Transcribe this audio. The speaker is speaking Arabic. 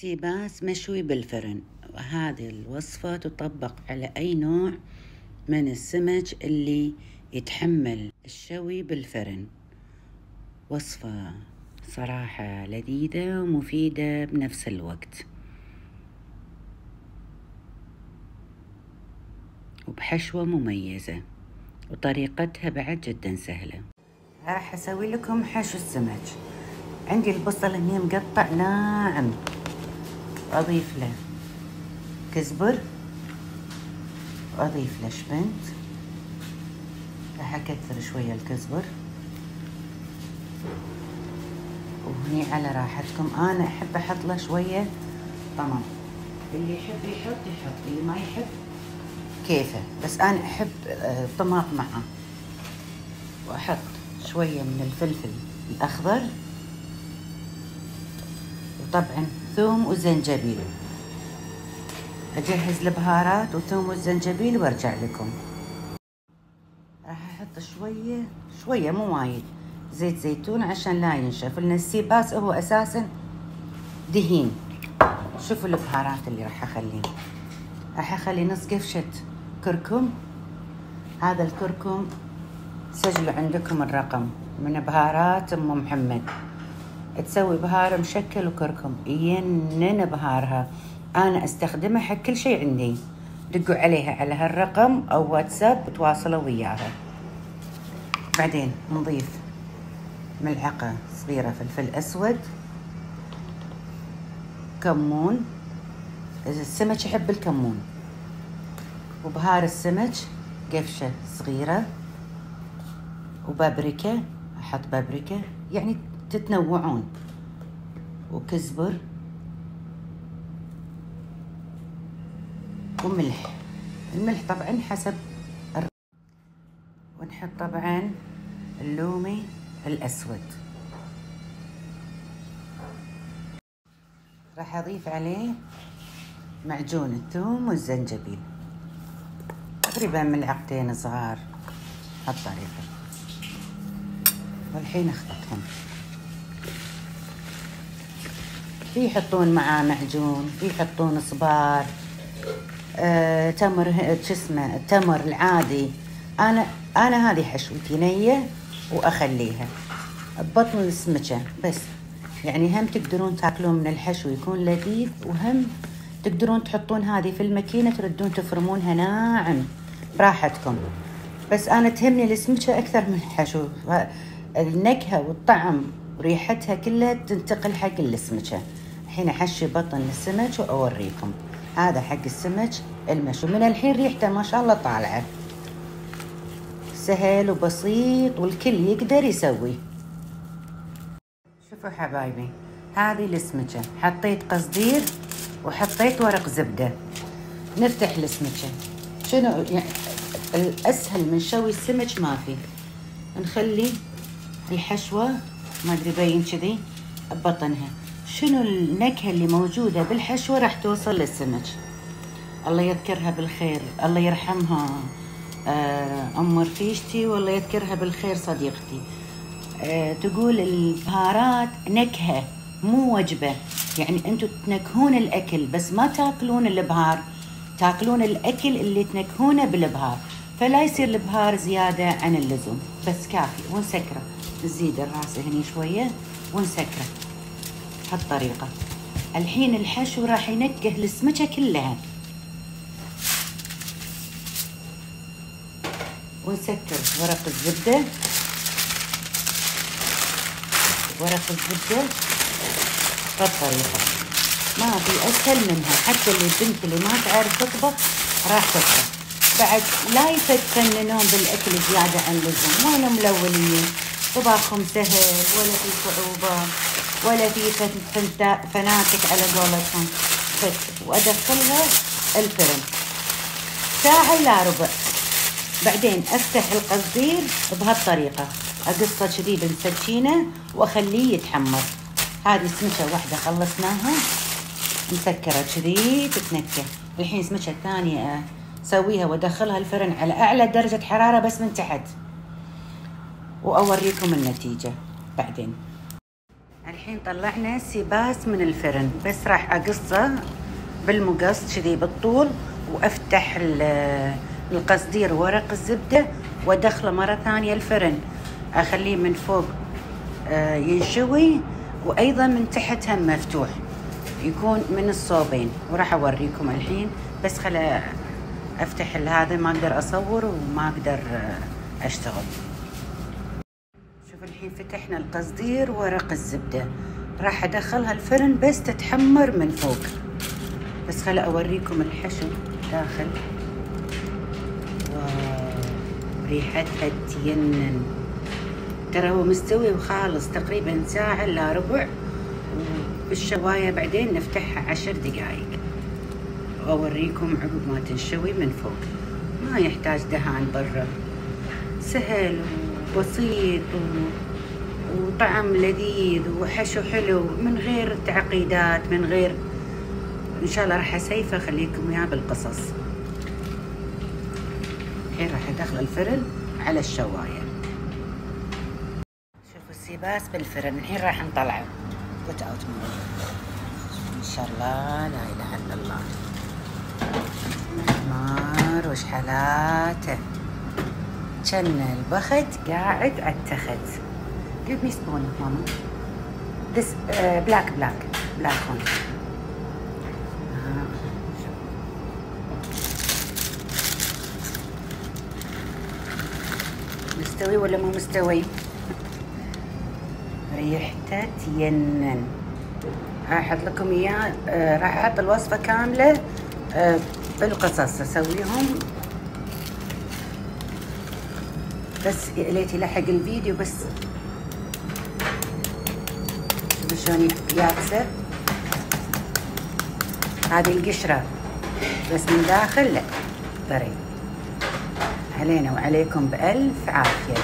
سيباس مشوي بالفرن، وهذه الوصفة تطبق على أي نوع من السمك اللي يتحمل الشوي بالفرن. وصفة صراحة لذيذة ومفيدة بنفس الوقت، وبحشوة مميزة، وطريقتها بعد جدا سهلة. راح أسوي لكم حشو السمك. عندي البصل هني مقطع ناعم، أضيف له كزبر، وأضيف له شبنت. راح أكثر شوية الكزبر، وهني على راحتكم. أنا أحب أحط له شوية طماطم، اللي يحب يحط، اللي ما يحب كيفه، بس أنا أحب طماطم معه. وأحط شوية من الفلفل الأخضر، وطبعا ثوم وزنجبيل. أجهز البهارات وثوم والزنجبيل وارجع لكم. راح أحط شوية مو وايد زيت زيتون عشان لا ينشف، لأن السيباس هو أساسا دهين. شوفوا البهارات اللي راح أخليه. راح أخلي نص قفشة كركم. هذا الكركم سجلوا عندكم الرقم من بهارات أم محمد، تسوي بهار مشكل وكركم ينن بهارها. أنا أستخدمها حق كل شيء عندي. دقوا عليها على هالرقم أو واتساب وتواصلوا وياها. بعدين نضيف ملعقة صغيرة فلفل أسود، كمون، السمك يحب الكمون، وبهار السمك قفشة صغيرة، وبابريكا، أحط بابريكا يعني تتنوعون، وكزبر، وملح. الملح طبعا حسب ونحط طبعا اللومي الأسود. راح أضيف عليه معجون الثوم والزنجبيل، تقريبا ملعقتين صغار هالطريقة، والحين أخلطهم. في يحطون معاه معجون، في يحطون صبار، تمر، التمر العادي. أنا هذه حشوتي نية وأخليها ببطن السمكة بس. يعني هم تقدرون تاكلون من الحشو يكون لذيذ، وهم تقدرون تحطون هذه في الماكينة تردون تفرمونها ناعم براحتكم. بس أنا تهمني السمكة أكثر من الحشو، النكهة والطعم وريحتها كلها تنتقل حق السمكة. الحين أحشي بطن السمك وأوريكم. هذا حق السمك المشوي من الحين، ريحته ما شاء الله طالعة. سهل وبسيط والكل يقدر يسوي. شوفوا حبايبي، هذه السمكة حطيت قصدير وحطيت ورق زبدة. نفتح السمكة. شنو يعني الأسهل من شوي السمك؟ ما في. نخلي الحشوة ما أدري باين كذي ببطنها. شنو النكهة اللي موجودة بالحشوة راح توصل للسمك. الله يذكرها بالخير، الله يرحمها أم رفيجتي، والله يذكرها بالخير صديقتي. تقول البهارات نكهة مو وجبة. يعني أنتوا تنكهون الأكل بس ما تاكلون البهار، تاكلون الأكل اللي تنكهونه بالبهار، فلا يصير البهار زيادة عن اللزوم. بس كافي. ونسكره، نزيد الراس هني شوية ونسكره هالطريقة. الحين الحشو راح ينكه السمكة كلها. ونسكر ورق الزبدة، بهالطريقة. ما في أسهل منها. حتى البنت اللي ما تعرف تطبخ راح تطبخ. بعد لا يتفننون بالأكل زيادة عن اللزوم. وين ملولين؟ طباخهم سهل، ولا في صعوبة ولا في فناتك على قولتهم. وأدخلها الفرن ساعة إلا ربع. بعدين أفتح القصدير بهالطريقة، أقصه كذي بالسكينة وأخليه يتحمر. هذه سمكة واحدة خلصناها مسكرة كذي تتنكه. الحين سمكة ثانية أسويها وأدخلها الفرن على أعلى درجة حرارة بس من تحت، وأوريكم النتيجة بعدين. الحين طلعنا سيباس من الفرن، بس راح اقصه بالمقص كذي بالطول، وافتح القصدير ورق الزبدة وادخله مرة ثانية الفرن، اخليه من فوق ينشوي، وايضا من تحت هم مفتوح، يكون من الصوبين. وراح اوريكم الحين، بس خلا افتح هذا، ما اقدر اصور وما اقدر اشتغل. شوف الحين فتحنا القصدير ورق الزبدة، راح ادخلها الفرن بس تتحمر من فوق. بس خلا اوريكم الحشو داخل. واو ريحتها تجنن، ترى هو مستوي وخالص، تقريبا ساعة الا ربع، بالشواية بعدين نفتحها 10 دقايق واوريكم عقب ما تنشوي من فوق. ما يحتاج دهان برا، سهل وبسيط وطعم لذيذ وحشو حلو من غير تعقيدات، من غير. ان شاء الله راح اسيفه اخليكم اياه بالقصص. الحين راح ادخل الفرن على الشوايه. شوفوا السيباس بالفرن، الحين راح نطلعه بوت اوت ان شاء الله. لا اله الا الله، حمار وش حالاته، كان البخت قاعد على التخت. give me spoon ماما. this black one. مستوي ولا مو مستوي؟ ريحته تجنن. راح احط لكم اياه، راح احط الوصفه كامله بالقصص اسويهم، بس ليت يلحق الفيديو. بس شوفوا شلون يابسه، هذه القشره بس من داخل لا طري. علينا وعليكم بألف عافيه.